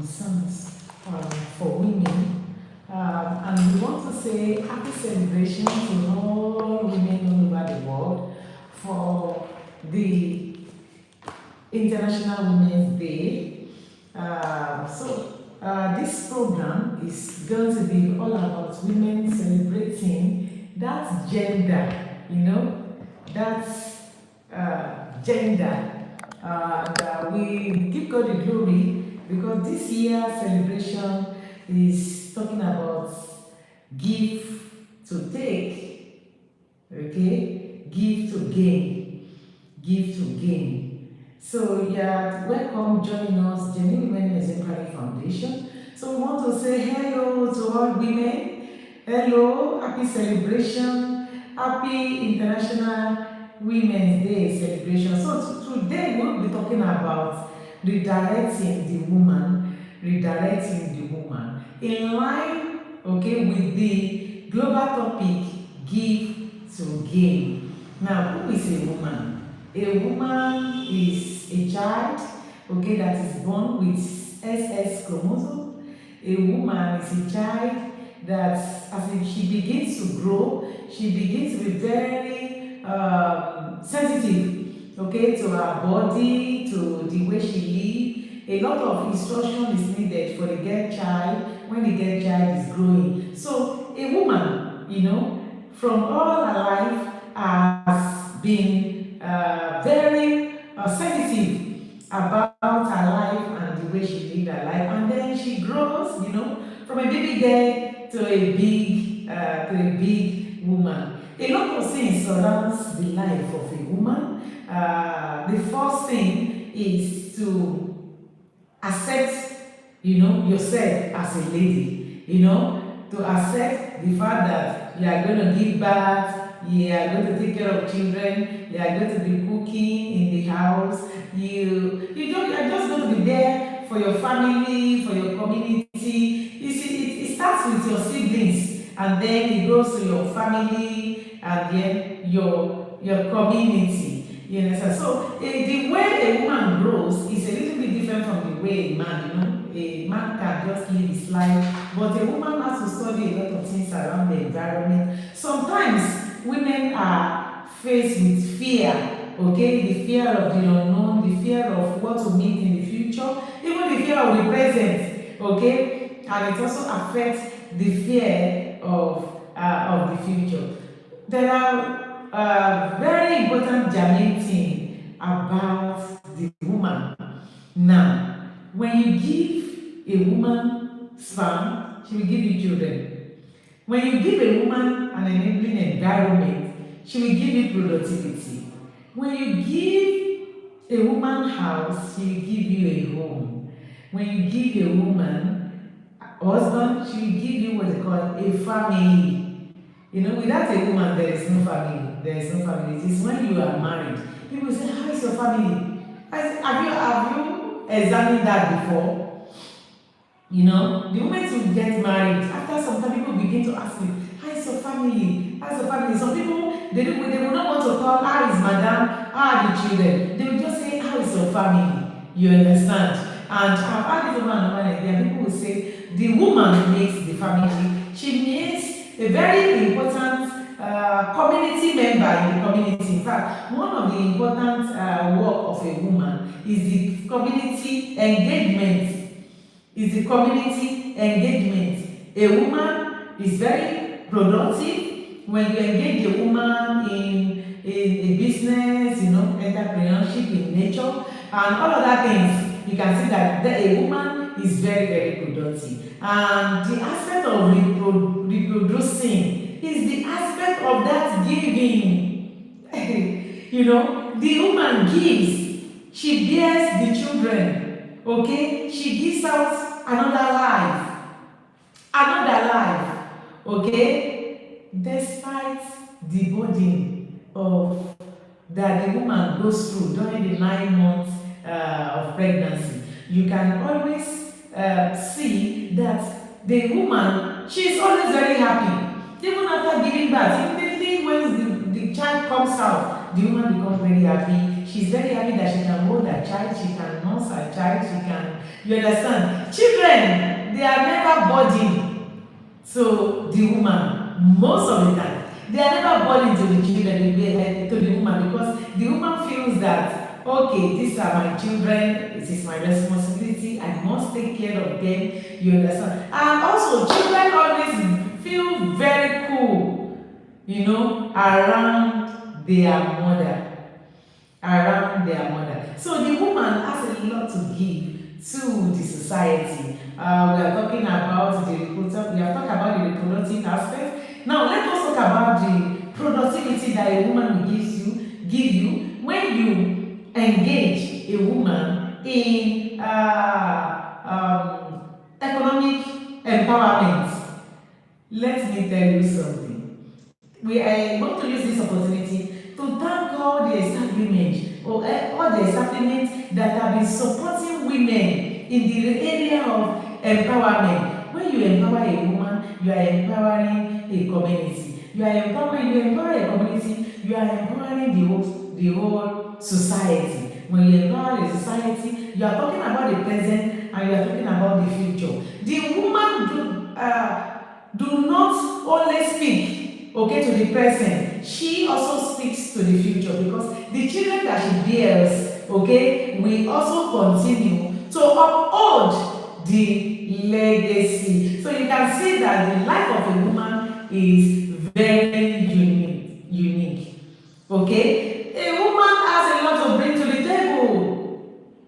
concerns for women. And we want to say happy celebration to all women all over the world for the International Women's Day. This program is going to be all about women celebrating that gender, that's gender. We give God the glory because this year's celebration is talking about give to take, okay? Give to gain, give to gain. So yeah, welcome joining us, Genuine Women Exemplary Foundation. So we want to say hello to all women. Hello, happy celebration, happy International Women's Day celebration. So today we'll be talking about redirecting the woman, in line, okay, with the global topic, give to gain. Now, who is a woman? A woman is a child, okay, that is born with SS chromosome. A woman is a child that, as she begins to grow, she begins to be very sensitive, okay, to her body, to the way she lives. A lot of instruction is needed for the girl child when the girl child is growing. So a woman, from all her life has been very sensitive about her life and the way she lived her life. And then she grows, from a baby girl to a big woman. A lot of things surrounds the life of a woman. The first thing is to accept, yourself as a lady, to accept the fact that you are going to give birth, you are going to take care of children, you are going to be cooking in the house, you are just going to be there for your family, for your community. You see, it starts with your siblings, and then it goes to your family, and then your community. You understand? So the way a woman grows is a little bit different from the way a man, a man can just live his life, but a woman has to study a lot of things around the environment. Sometimes women are faced with fear, okay? The fear of the unknown, the fear of what to meet in the future, even the fear of the present, okay? And it also affects the fear of the future. There are very important germane thing about the woman. Now, when you give a woman sperm, she will give you children. When you give a woman an enabling environment, she will give you productivity. When you give a woman house, she will give you a home. When you give a woman a husband, she will give you what they call a family. Without a woman, there is no family. There is no family. It is when you are married. People say, how is your family? Have you examined that before? The moment you get married, after some time, people begin to ask me, how is your family? How is your family? Some people, they will not want to call, how is madam? How are the children? They will just say, how is your family? You understand? And I've had it over and over again. People will say, the woman makes the family. She makes a very important community member in the community. In fact, one of the important work of a woman is the community engagement. A woman is very productive when you engage a woman in a business, entrepreneurship in nature, and all other things. You can see that a woman is very, very productive. And the aspect of reproducing is the aspect of that giving. The woman gives, she bears the children, okay? She gives out another life, okay? Despite the burden of that the woman goes through during the 9 months of pregnancy, you can always see that the woman, she is always very happy. Even after giving birth, immediately when the child comes out, the woman becomes very happy. she's very happy that she can hold her child, she can nurse her child, she can, you understand? Children, they are never burden to the woman most of the time. They are never burden to the children, to the woman, because the woman feels that, okay, these are my children, it is my responsibility, I must take care of them, you understand? And also, children always feel very cool, you know, around their mother. Around their mother. So the woman has a lot to give to the society. We are talking about the reproductive, we have talked about the reproductive aspect. Now let us talk about the productivity that a woman will give you when you engage a woman in economic empowerment. Let me tell you something. We are going to use this opportunity to thank all the establishments or all the establishments that have been supporting women in the area of empowerment. When you empower a woman, you are empowering a community. You empower a community, you are empowering the whole society. When you empower the society, you are talking about the present and you are talking about the future. The woman do not only speak, okay, to the present, she also speaks to the future, because the children that she bears, okay, will also continue to uphold the legacy. So you can see that the life of a woman is very unique. Okay? A woman has a lot to bring to the table.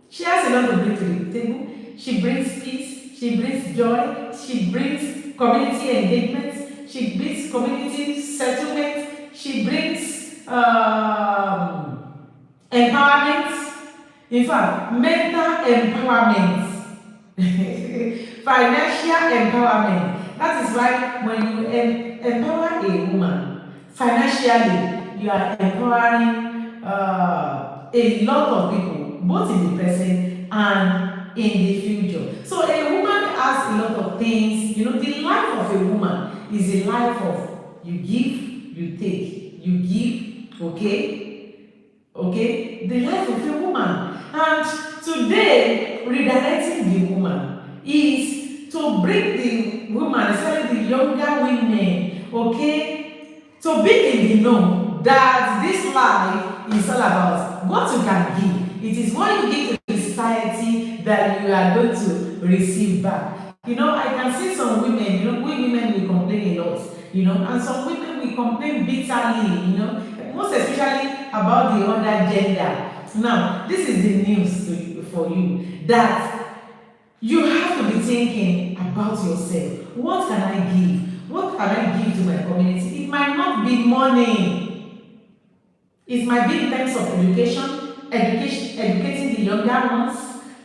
She has a lot to bring to the table. She brings peace, she brings joy, she brings community engagement, she brings community settlement, she brings empowerment. In fact, mental empowerment, financial empowerment. That is why when you empower a woman financially, you are empowering a lot of people, both in the present and in the future. So a woman has a lot of things. You know, the life of a woman is a life of you give, you take, you give, okay? The life of a woman. And today, redirecting the woman is to bring the woman, especially the younger women, okay, to be in the know that this life is all about what you can give. It is what you give to the society that you are going to receive back. You know, I can see some women, you know, we women will complain a lot, you know, and some women will complain bitterly, you know, most especially about the other gender. Now, this is the news for you, that you have to be thinking about yourself. What can I give? What can I give to my community? It might not be money. It might be in terms of educating the younger ones,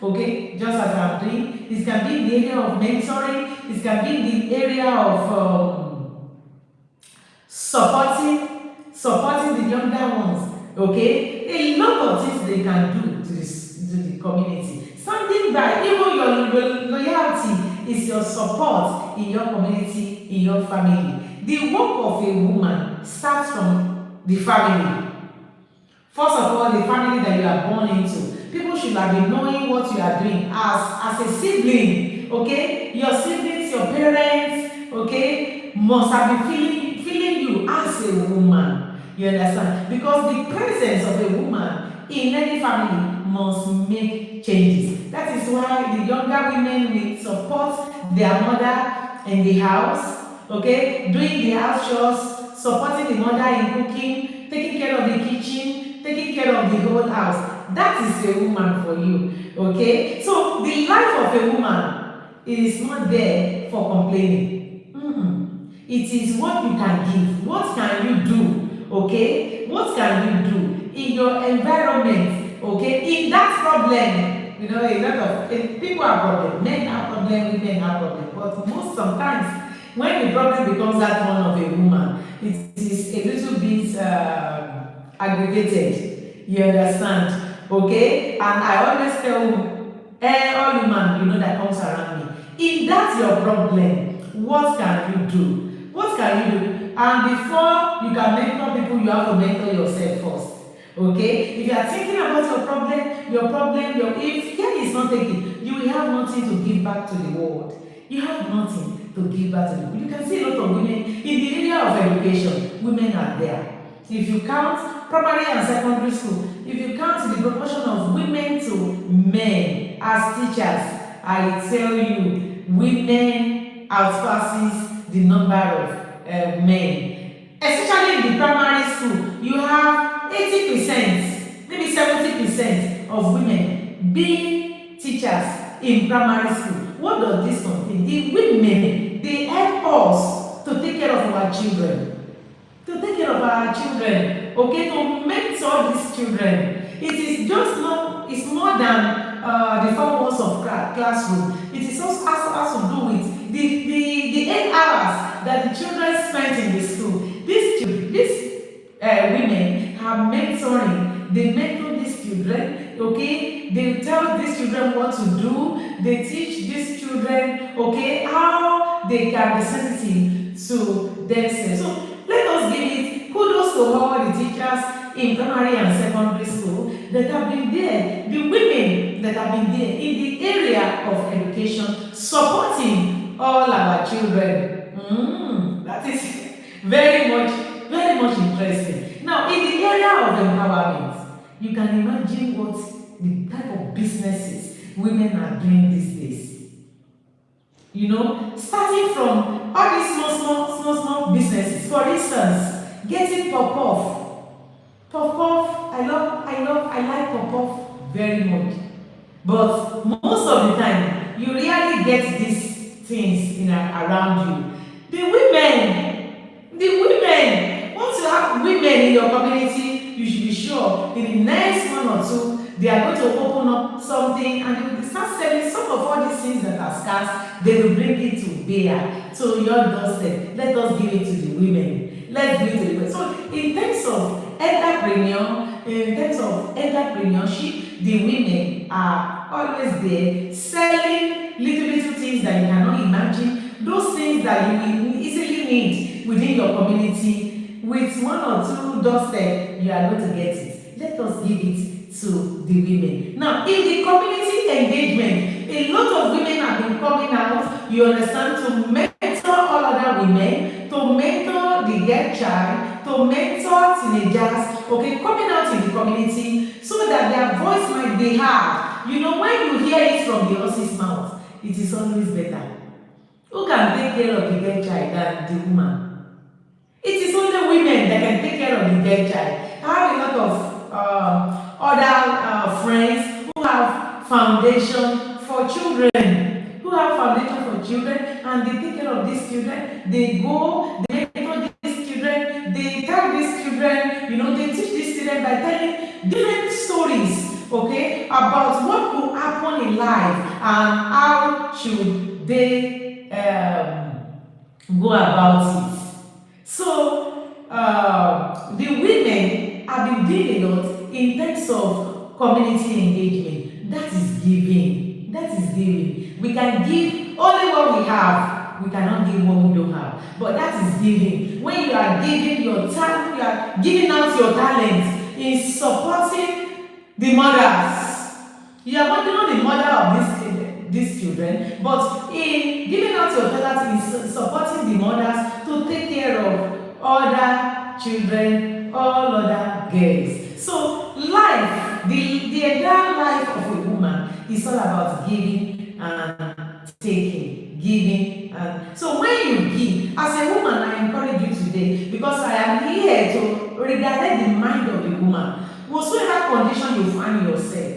okay, just as I'm doing. It can be in the area of mentoring. It can be in the area of supporting the younger ones, okay. A lot of things they can do to the community. Standing by, even your loyalty is your support in your community, in your family. The work of a woman starts from the family. First of all, the family that you are born into. People should have been knowing what you are doing as a sibling, okay? Your siblings, your parents, okay, must have been feeling you as a woman. You understand? Because the presence of a woman in any family must make changes. That is why the younger women will support their mother in the house, okay, doing the house chores, supporting the mother in cooking, taking care of the kitchen, taking care of the whole house. That is a woman for you, okay? So the life of a woman is not there for complaining. It is what you can give. What can you do? Okay, what can you do in your environment? Okay, in that problem, you know, a lot of people have problems, men have problems, women have problems, but most sometimes when the problem becomes that one of a woman, it is a little bit aggravated. You understand? Okay, and I always tell all women, you know, that comes around me, if that's your problem, what can you do? What can you do? And before you can mentor people, you have to mentor yourself first. Okay? If you are thinking about if care is not taken, you will have nothing to give back to the world. You have nothing to give back to the world. You can see a lot of women in the area of education. Women are there. If you count primary and secondary school, if you count the proportion of women to men as teachers, I tell you, women outpasses the number of men. Especially in the primary school, you have 80%, maybe 70% of women being teachers in primary school. What does this contain? The women, they help us to take care of our children. To take care of our children, okay, to mentor these children. It is just not, it's more than the 4 walls of classroom. It is also has to do with the 8 hours that the children spent in the school. These women are mentoring. They mentor these children, okay? They tell these children what to do. They teach these children, okay, how they can be sensitive to themselves. So let us give it kudos to all the teachers in primary and secondary school that have been there, the women that have been there in the area of education, supporting all our children. That is very much interesting. Now, in the area of empowerment, you can imagine what the type of businesses women are doing these days. You know, starting from all these small businesses. For instance, getting pop-off. Pop-off, I like pop-off very much. But most of the time, you rarely get these things around you. The women, once you have women in your community, you should be sure in the next 1 or 2, they are going to open up something and they will start selling some of all these things that are scarce. They will bring it to bear, to your doorstep. Let us give it to the women. Let's give it to the women. So in terms of entrepreneurship, the women are always there selling little things that you cannot imagine. Those things that you will easily need within your community. With 1 or 2 doorstep, you are going to get it. Let us give it to the women. Now, in the community engagement, a lot of women have been coming out, you understand, to mentor all other women, to mentor the girl child, to mentor teenagers, okay, coming out in the community so that their voice might be heard. You know, when you hear it from the horse's mouth, it is always better. Who can take care of the girl child than the woman? It is only women that can take care of the girl child. I have a lot of other friends who have foundation for children, and they take care of these children. They go, they mentor these children, they tell these children, you know, they teach these children by telling different stories, okay, about what will happen in life and how should they go about it. So the women have been doing a lot in terms of community engagement. That is giving. We can give only what we have. We cannot give what we don't have. But that is giving. When you are giving your time, you are giving out your talent in supporting the mothers. You are not the mother of these children, but in giving out your talent in supporting the mothers to take care of other children, all other girls. So life, the entire life of a woman is all about giving and taking, giving. And so when you give, as a woman, I encourage you today, because I am here to redirect the mind of the woman. Whatsoever condition you find yourself.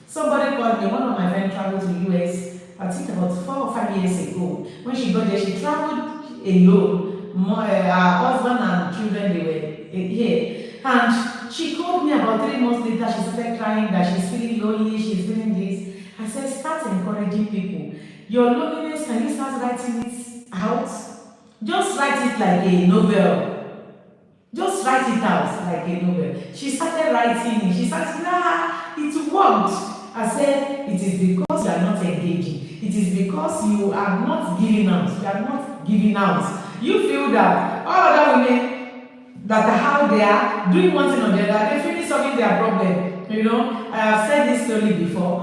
Somebody called me, one of my friends traveled to the US, I think about 4 or 5 years ago. When she got there, she traveled alone. Her husband and children, they were here. And she called me about 3 months later. She started crying that she's feeling lonely, she's feeling this. I said, start encouraging people. Your loneliness, can you start writing it out? Just write it like a novel. Just write it out like a novel. She started writing it. She started, it worked. I said, it is because you are not engaging. It is because you are not giving out. You are not giving out. You feel that all other women, that are how they are doing one thing or the other, they finish solving their problem. I have said this story before.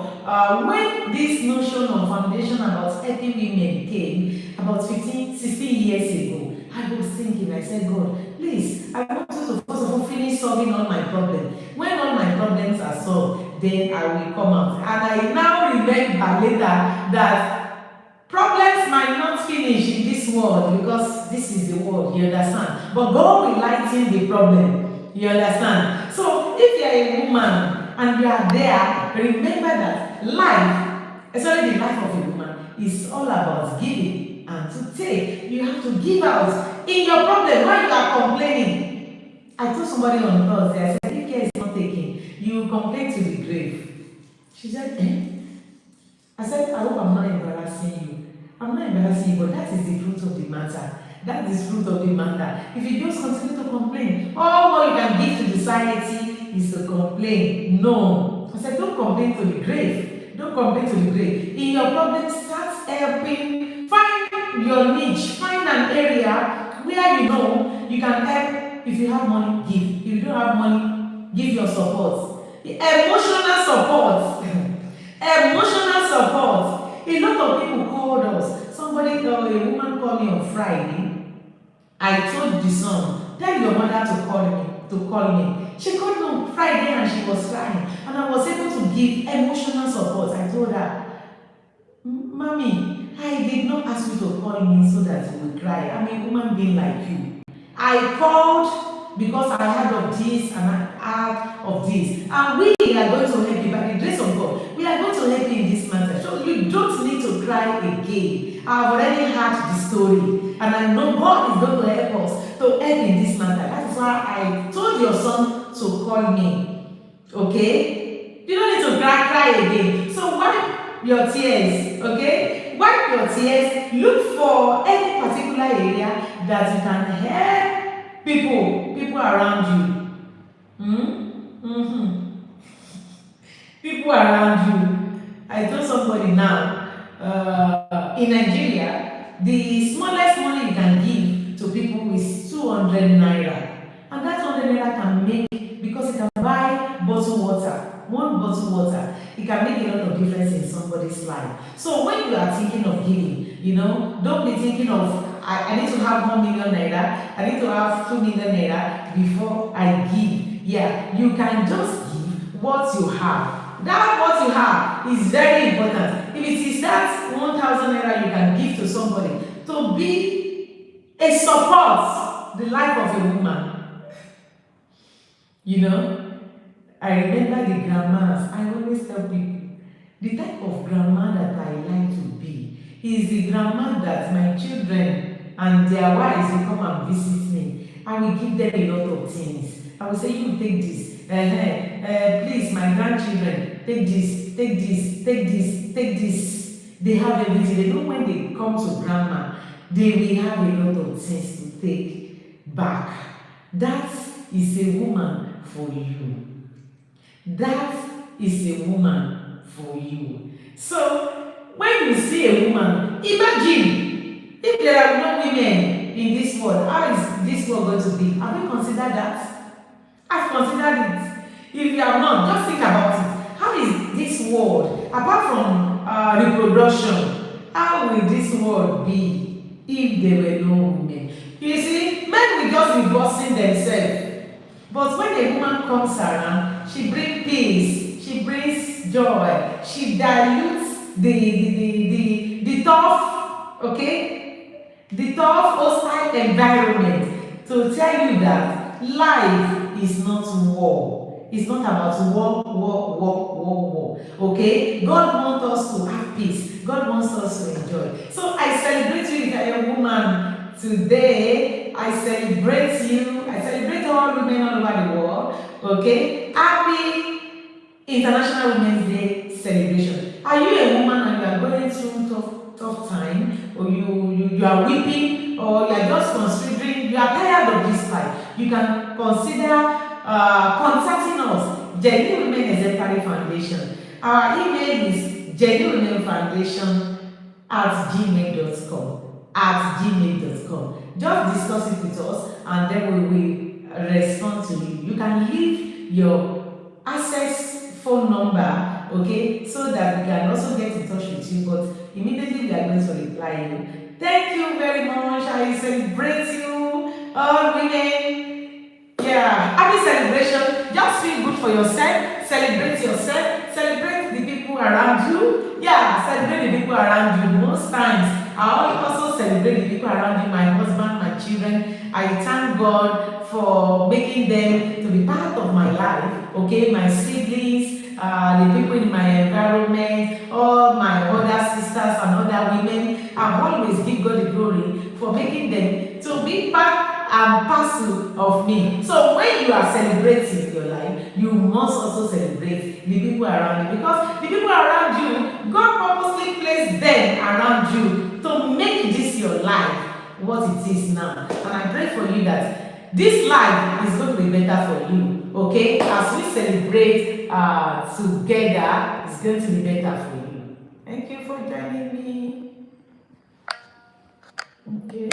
When this notion of foundation about helping women came about 15, 16 years ago, I was thinking, I said, God, please, I want you to first of all finish solving all my problems. When all my problems are solved, then I will come out. And I now remember later that problems might not finish in this world because this is the world, you understand? But God will lighten the problem, you understand? So if you are a woman and you are there, remember that life, especially the life of a woman, is all about giving and to take. You have to give out in your problem when you are complaining. I told somebody on Thursday, I said, if care is not taken, you complain to the grave. She said, eh? I said, I hope I'm not embarrassing you. I'm not embarrassing you, but that is the truth of the matter. That is the truth of the matter. If you just continue to complain, all what you can give to society is to complain. No. I said, don't complain to the grave. Don't complain to the grave. In your problem, start helping. Find your niche. Find an area where you know you can help. If you have money, give. If you don't have money, give your support. Emotional support. Emotional support. A lot of people called us. Somebody, a woman called me on Friday. I told the son, tell your mother to call me. She called me on Friday and she was crying. And I was able to give emotional support. I told her, Mommy, I did not ask you to call me so that you will cry. I'm a human being like you. I called because I heard of this and I heard of this. And we are going to help you by the grace of God. We are going to help you in this matter. So you don't need to cry again. I've already heard the story. And I know God is going to help us to help in this matter. That is why I told your son to call me. Okay? You don't need to cry again. So wipe your tears. Okay? Wipe your tears. Look for any particular area that you can help people around you. People around you. I told somebody now, in Nigeria, the smallest money you can give to people is 200 naira. And that 200 naira can make, because it can buy bottled water, one bottled water, it can make a lot of difference in somebody's life. So when you are thinking of giving, don't be thinking of, I need to have 1 million naira, I need to have 2 million naira before I give. Yeah, you can just give what you have. That what you have is very important. If it is that 1,000 naira you can give to somebody to be a support the life of a woman. I remember the grandmas. I always tell people, the type of grandma that I like to be is the grandma that my children and their wives will come and visit me. I will give them a lot of things. I will say, you take this. Please, my grandchildren, take this, take this, take this, take this. They have everything. They know when they come to grandma, they will have a lot of things to take back. That is a woman for you. That is a woman for you. So, when you see a woman, imagine if there are no women in this world, how is this world going to be? Have you considered that? I've considered it. If you have not, just think about it. How is this world, apart from reproduction, how will this world be if there were no women? You see, men will just be bossing themselves. But when a woman comes around, she brings peace, she brings joy, she dilutes the tough, the tough hostile environment to tell you that life is not war. It's not about war. Okay? God wants us to have peace. God wants us to enjoy. So I celebrate you if you're a woman today. I celebrate you. I celebrate all women all over the world. Okay? Happy International Women's Day celebration. Are you a woman and you are going through tough time, or you are weeping, or you are just considering, you are tired of this life? You can consider contacting us, Genuine Women Exemplary Foundation. Our email is genuinewomenfoundation@gmail.com. Just discuss it with us, and then we will respond to you. You can leave your access phone number, okay, so that we can also get in touch with you, but immediately we are going to reply you. Thank you very much. I celebrate you, all women. Yeah, happy celebration. Just feel good for yourself. Celebrate yourself. Celebrate the people around you. Yeah, celebrate the people around you. Most times, I also celebrate the people around me, my husband, my children. I thank God for making them to be part of my life. Okay, my siblings, the people in my environment, all my other sisters and other women. I always give God the glory for making them to be part and parcel of me. So when you are celebrating your life, you must also celebrate the people around you, because the people around you, God purposely placed them around you to make this your life what it is now. And I pray for you that this life is going to be better for you. Okay, as we celebrate together, it's going to be better for you. Thank you for joining me. Okay.